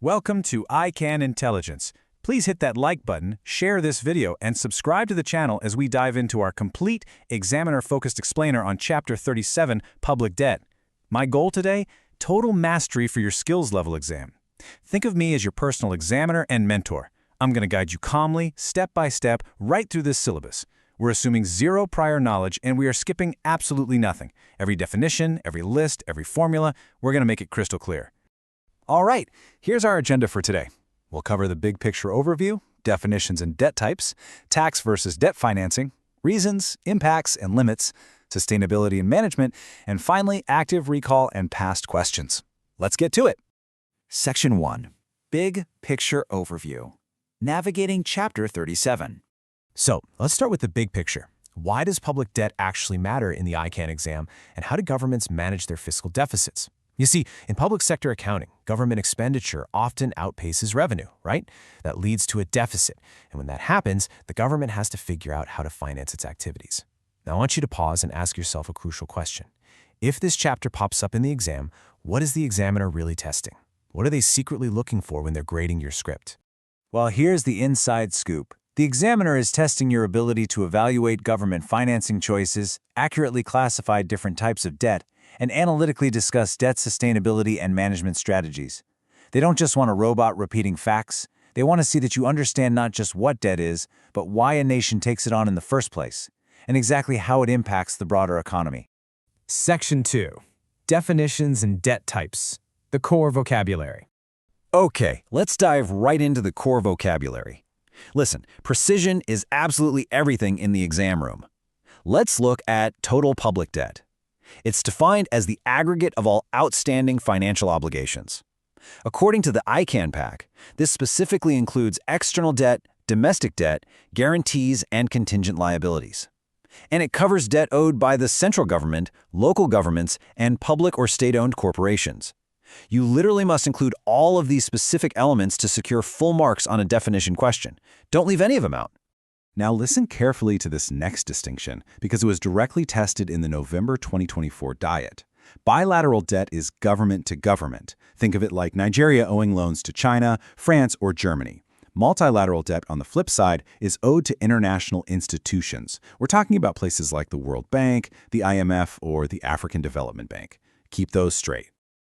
Welcome to ICAN Intelligence. Please hit that like button, share this video, and subscribe to the channel as we dive into our complete, examiner-focused explainer on Chapter 37, Public Debt. My goal today? Total mastery for your skills level exam. Think of me as your personal examiner and mentor. I'm going to guide you calmly, step by step, right through this syllabus. We're assuming zero prior knowledge, and we are skipping absolutely nothing. Every definition, every list, every formula, we're going to make it crystal clear. All right, here's our agenda for today. We'll cover the big picture overview, definitions and debt types, tax versus debt financing, reasons, impacts and limits, sustainability and management, and finally, active recall and past questions. Let's get to it. Section 1. Big Picture Overview. Navigating Chapter 37. So, let's start with the big picture. Why does public debt actually matter in the ICAN exam, and how do governments manage their fiscal deficits? You see, in public sector accounting, government expenditure often outpaces revenue, right? That leads to a deficit, and when that happens, the government has to figure out how to finance its activities. Now, I want you to pause and ask yourself a crucial question. If this chapter pops up in the exam, what is the examiner really testing? What are they secretly looking for when they're grading your script? Well, here's the inside scoop. The examiner is testing your ability to evaluate government financing choices, accurately classify different types of debt, and analytically discuss debt sustainability and management strategies. They don't just want a robot repeating facts. They want to see that you understand not just what debt is, but why a nation takes it on in the first place, and exactly how it impacts the broader economy. Section 2. Definitions and debt types. The core vocabulary. Okay, let's dive right into the core vocabulary. Listen, precision is absolutely everything in the exam room. Let's look at total public debt. It's defined as the aggregate of all outstanding financial obligations. According to the ICAN pack, this specifically includes external debt, domestic debt, guarantees, and contingent liabilities. And it covers debt owed by the central government, local governments, and public or state-owned corporations. You literally must include all of these specific elements to secure full marks on a definition question. Don't leave any of them out. Now listen carefully to this next distinction because it was directly tested in the November 2024 Diet. Bilateral debt is government to government. Think of it like Nigeria owing loans to China, France, or Germany. Multilateral debt, on the flip side, is owed to international institutions. We're talking about places like the World Bank, the IMF, or the African Development Bank. Keep those straight.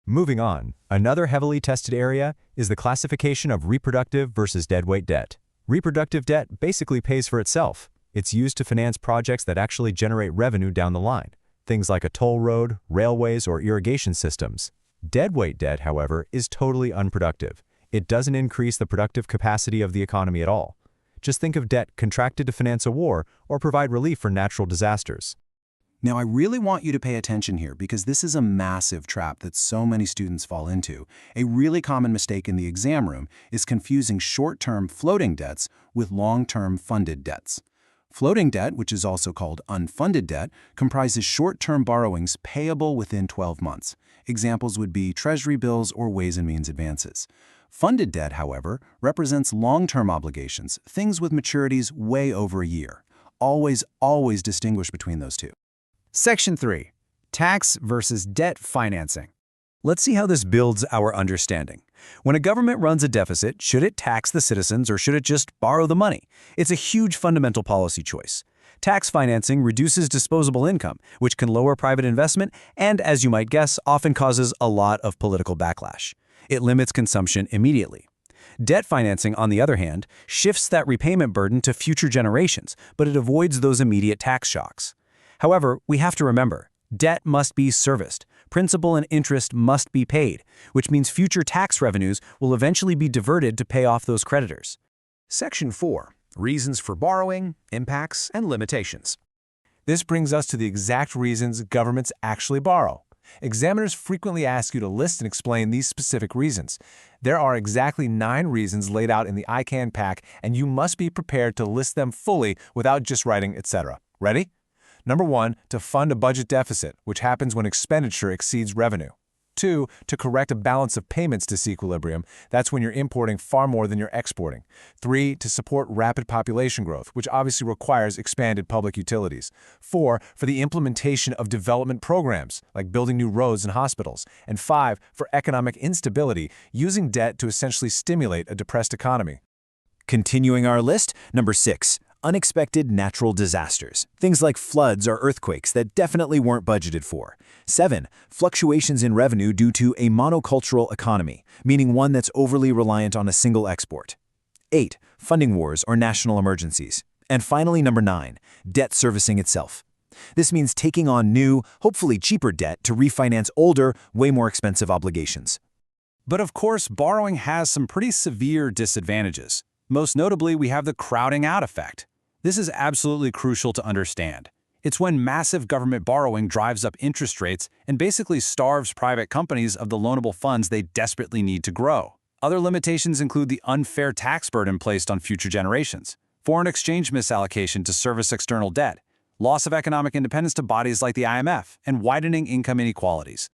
Moving on, another heavily tested area is the classification of reproductive versus deadweight debt. Reproductive debt basically pays for itself. It's used to finance projects that actually generate revenue down the line, things like a toll road, railways, or irrigation systems. Deadweight debt, however, is totally unproductive. It doesn't increase the productive capacity of the economy at all. Just think of debt contracted to finance a war or provide relief for natural disasters. Now, I really want you to pay attention here because this is a massive trap that so many students fall into. A really common mistake in the exam room is confusing short-term floating debts with long-term funded debts. Floating debt, which is also called unfunded debt, comprises short-term borrowings payable within 12 months. Examples would be Treasury Bills or Ways and Means advances. Funded debt, however, represents long-term obligations, things with maturities way over a year. Always distinguish between those two. Section 3. Tax versus debt financing. Let's see how this builds our understanding. When a government runs a deficit, should it tax the citizens or should it just borrow the money? It's a huge fundamental policy choice. Tax financing reduces disposable income, which can lower private investment and, as you might guess, often causes a lot of political backlash. It limits consumption immediately. Debt financing, on the other hand, shifts that repayment burden to future generations, but it avoids those immediate tax shocks. However, we have to remember, debt must be serviced. Principal and interest must be paid, which means future tax revenues will eventually be diverted to pay off those creditors. Section 4. Reasons for borrowing, impacts, and limitations. This brings us to the exact reasons governments actually borrow. Examiners frequently ask you to list and explain these specific reasons. There are exactly 9 reasons laid out in the ICAN pack, and you must be prepared to list them fully without just writing etc. Ready? Number 1, to fund a budget deficit, which happens when expenditure exceeds revenue. 2, to correct a balance of payments disequilibrium. That's when you're importing far more than you're exporting. 3, to support rapid population growth, which obviously requires expanded public utilities. 4, for the implementation of development programs, like building new roads and hospitals. And 5, for economic instability, using debt to essentially stimulate a depressed economy. Continuing our list, number 6. Unexpected natural disasters. Things like floods or earthquakes that definitely weren't budgeted for. 7. Fluctuations in revenue due to a monocultural economy, meaning one that's overly reliant on a single export. 8. Funding wars or national emergencies. And finally, number 9. Debt servicing itself. This means taking on new, hopefully cheaper debt to refinance older, way more expensive obligations. But of course, borrowing has some pretty severe disadvantages. Most notably, we have the crowding out effect. This is absolutely crucial to understand. It's when massive government borrowing drives up interest rates and basically starves private companies of the loanable funds they desperately need to grow. Other limitations include the unfair tax burden placed on future generations, foreign exchange misallocation to service external debt, loss of economic independence to bodies like the IMF, and widening income inequalities.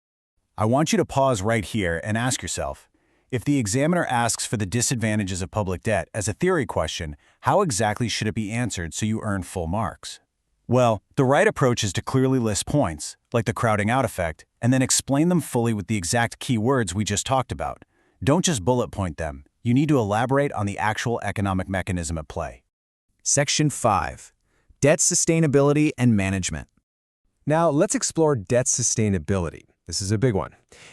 I want you to pause right here and ask yourself, if the examiner asks for the disadvantages of public debt as a theory question, how exactly should it be answered so you earn full marks? Well, the right approach is to clearly list points, like the crowding out effect, and then explain them fully with the exact key words we just talked about. Don't just bullet point them. You need to elaborate on the actual economic mechanism at play. Section 5. Debt sustainability and management. Now, let's explore debt sustainability. This is a big one.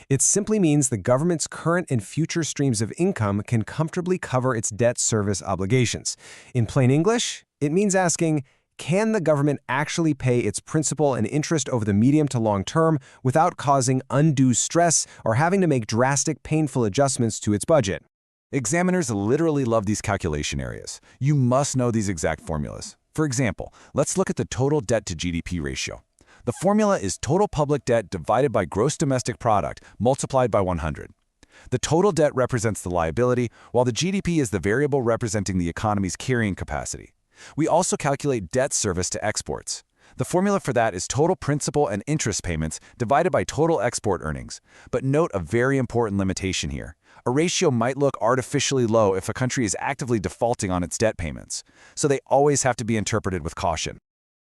It simply means the government's current and future streams of income can comfortably cover its debt service obligations. In plain English, it means asking, can the government actually pay its principal and interest over the medium to long term without causing undue stress or having to make drastic, painful adjustments to its budget? Examiners literally love these calculation areas. You must know these exact formulas. For example, let's look at the total debt to GDP ratio. The formula is total public debt divided by gross domestic product multiplied by 100. The total debt represents the liability, while the GDP is the variable representing the economy's carrying capacity. We also calculate debt service to exports. The formula for that is total principal and interest payments divided by total export earnings. But note a very important limitation here. A ratio might look artificially low if a country is actively defaulting on its debt payments, so they always have to be interpreted with caution.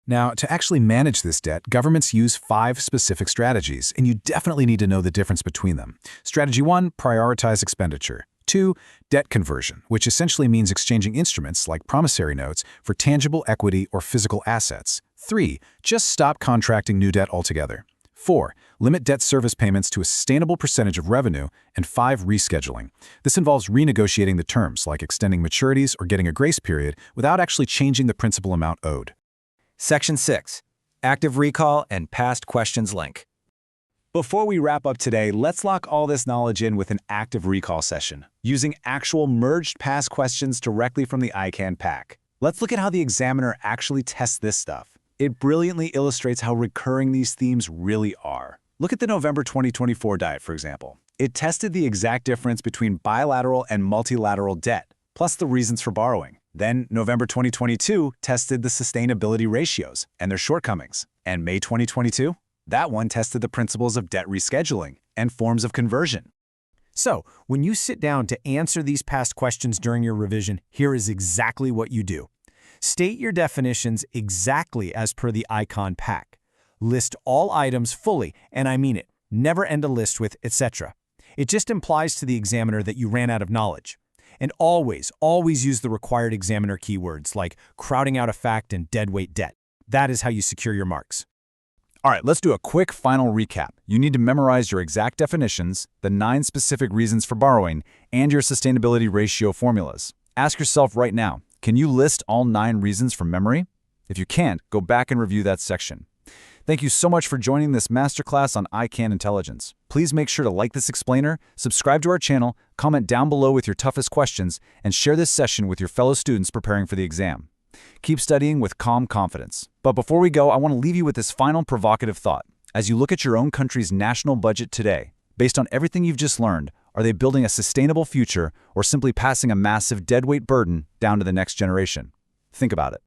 Now, to actually manage this debt, governments use 5 specific strategies, and you definitely need to know the difference between them. Strategy 1, prioritize expenditure. 2, debt conversion, which essentially means exchanging instruments like promissory notes for tangible equity or physical assets. 3, just stop contracting new debt altogether. 4, limit debt service payments to a sustainable percentage of revenue. And 5, rescheduling. This involves renegotiating the terms, like extending maturities or getting a grace period, without actually changing the principal amount owed. Section 6. Active recall and past questions link. Before we wrap up today, let's lock all this knowledge in with an active recall session, using actual merged past questions directly from the ICAN pack. Let's look at how the examiner actually tests this stuff. It brilliantly illustrates how recurring these themes really are. Look at the November 2024 diet, for example. It tested the exact difference between bilateral and multilateral debt, plus the reasons for borrowing. Then November 2022 tested the sustainability ratios and their shortcomings. And May 2022, that one tested the principles of debt rescheduling and forms of conversion. So, when you sit down to answer these past questions during your revision, here is exactly what you do. State your definitions exactly as per the ICAN pack. List all items fully, and I mean it. Never end a list with etc. It just implies to the examiner that you ran out of knowledge. And always use the required examiner keywords like crowding out a fact and deadweight debt. That is how you secure your marks. All right, let's do a quick final recap. You need to memorize your exact definitions, the 9 specific reasons for borrowing, and your sustainability ratio formulas. Ask yourself right now, can you list all 9 reasons from memory? If you can't, go back and review that section. Thank you so much for joining this masterclass on ICAN Intelligence. Please make sure to like this explainer, subscribe to our channel, comment down below with your toughest questions, and share this session with your fellow students preparing for the exam. Keep studying with calm confidence. But before we go, I want to leave you with this final provocative thought. As you look at your own country's national budget today, based on everything you've just learned, are they building a sustainable future or simply passing a massive deadweight burden down to the next generation? Think about it.